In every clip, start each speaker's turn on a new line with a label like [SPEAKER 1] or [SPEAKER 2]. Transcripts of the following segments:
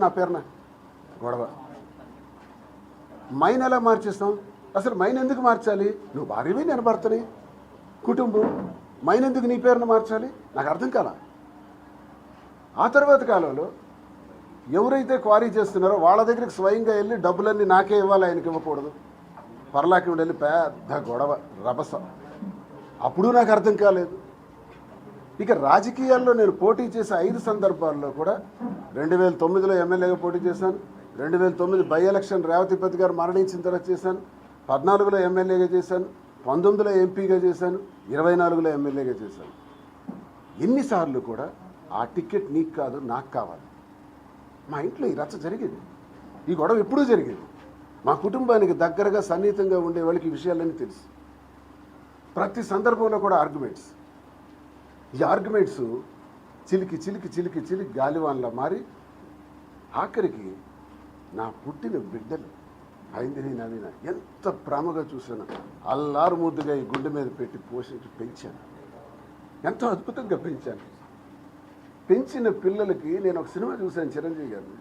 [SPEAKER 1] నా పేరున గొడవ. మైన్ ఎలా మార్చేస్తాం? అసలు మైన్ ఎందుకు మార్చాలి? నువ్వు భార్యవి, నేను భర్తని, కుటుంబం. మైన్ ఎందుకు నీ పేరున మార్చాలి? నాకు అర్థం కాల. ఆ తర్వాత కాలంలో ఎవరైతే క్వారీ చేస్తున్నారో వాళ్ళ దగ్గరికి స్వయంగా వెళ్ళి డబ్బులన్నీ నాకే ఇవ్వాలి, ఆయనకి ఇవ్వకూడదు, పర్లాకి వెళ్ళి పెద్ద గొడవ, రభస. అప్పుడు నాకు అర్థం కాలేదు. ఇక రాజకీయాల్లో నేను పోటీ చేసే 5 సందర్భాల్లో కూడా 2009లో ఎమ్మెల్యేగా పోటీ చేశాను, 2009 బై ఎలక్షన్ రేవతిపతి గారు మరణించిన తర్వాత చేశాను, 14లో ఎమ్మెల్యేగా చేశాను, 19లో ఎంపీగా చేశాను, 24లో ఎమ్మెల్యేగా చేశాను. ఎన్నిసార్లు కూడా ఆ టికెట్ నీకు కాదు నాకు కావాలి. మా ఇంట్లో ఈ రచ్చ జరిగేది, ఈ గొడవ ఎప్పుడూ జరిగేది. మా కుటుంబానికి దగ్గరగా సన్నిహితంగా ఉండే వాళ్ళకి ఈ విషయాలన్నీ తెలుసు. ప్రతి సందర్భంలో కూడా ఆర్గ్యుమెంట్స్. ఈ ఆర్గ్యుమెంట్స్ చిలికి చిలికి చిలికి చిలికి గాలివాన్లా మారి ఆఖరికి నా పుట్టిన బిడ్డలు ఐందిని నవీన ఎంత ప్రేమగా చూశాను. అల్లారు ముద్దుగా ఈ గుండె మీద పెట్టి పోషించి పెంచాను, ఎంతో అద్భుతంగా పెంచాను. పెంచిన పిల్లలకి నేను ఒక సినిమా చూశాను, చిరంజీవి గారిని.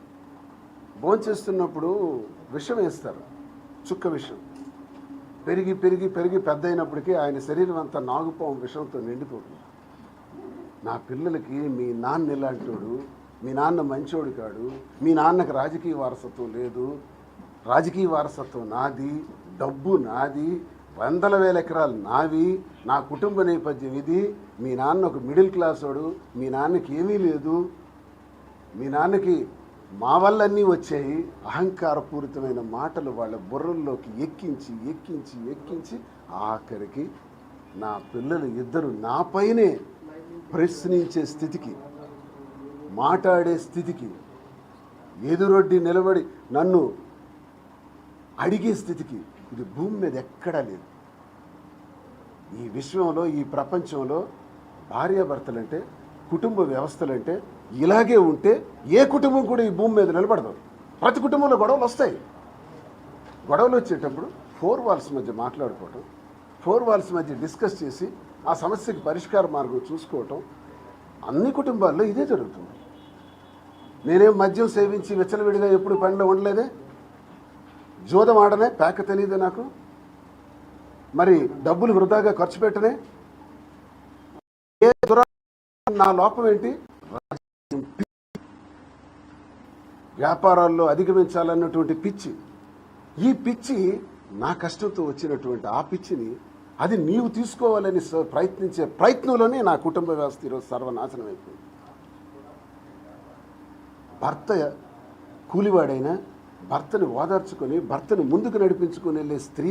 [SPEAKER 1] భోంచేస్తున్నప్పుడు విషం వేస్తారు, చుక్క విషం. పెరిగి పెరిగి పెరిగి పెద్ద అయినప్పటికీ ఆయన శరీరం అంతా నాగుపాము విషంతో నిండిపోతుంది. నా పిల్లలకి మీ నాన్న ఇలాంటోడు, మీ నాన్న మంచోడు కాడు, మీ నాన్నకు రాజకీయ వారసత్వం లేదు, రాజకీయ వారసత్వం నాది, డబ్బు నాది, 100,000 ఎకరాలు నావి, నా కుటుంబ నేపథ్యం ఇది, మీ నాన్న ఒక మిడిల్ క్లాస్ వాడు, మీ నాన్నకి ఏమీ లేదు, మీ నాన్నకి మా వల్లన్నీ వచ్చాయి. అహంకారపూరితమైన మాటలు వాళ్ళ బుర్రల్లోకి ఎక్కించి ఎక్కించి ఎక్కించి ఆఖరికి నా పిల్లలు ఇద్దరు నాపైనే ప్రశ్నించే స్థితికి, మాట్లాడే స్థితికి, ఎదురొడ్డి నిలబడి నన్ను అడిగే స్థితికి ఇది భూమి మీద ఎక్కడా లేదు. ఈ విశ్వంలో, ఈ ప్రపంచంలో భార్యాభర్తలంటే, కుటుంబ వ్యవస్థలంటే ఇలాగే ఉంటే ఏ కుటుంబం కూడా ఈ భూమి మీద నిలబడదు. ప్రతి కుటుంబంలో గొడవలు వస్తాయి. గొడవలు వచ్చేటప్పుడు 4 వాల్స్ మధ్య మాట్లాడుకోవటం, 4 వాల్స్ మధ్య డిస్కస్ చేసి ఆ సమస్యకి పరిష్కార మార్గం చూసుకోవటం, అన్ని కుటుంబాల్లో ఇదే జరుగుతుంది. నేనేం మద్యం సేవించి విచ్చలవిడిగా ఎప్పుడు పనిలో ఉండలేదే, జోదం ఆడనే, పేక తెలియదే నాకు, మరి డబ్బులు వృధాగా ఖర్చు పెట్టనే. ఏ నా లోపం ఏంటి? వ్యాపారాల్లో అధిగమించాలన్నటువంటి పిచ్చి. ఈ పిచ్చి నా కష్టంతో వచ్చినటువంటి ఆ పిచ్చిని అది నీవు తీసుకోవాలని ప్రయత్నించే ప్రయత్నంలోనే నా కుటుంబ వ్యవస్థ ఈరోజు సర్వనాశనం అయిపోయింది. భర్త కూలివాడైనా భర్తని ఓదార్చుకొని, భర్తను ముందుకు నడిపించుకొని వెళ్ళే స్త్రీ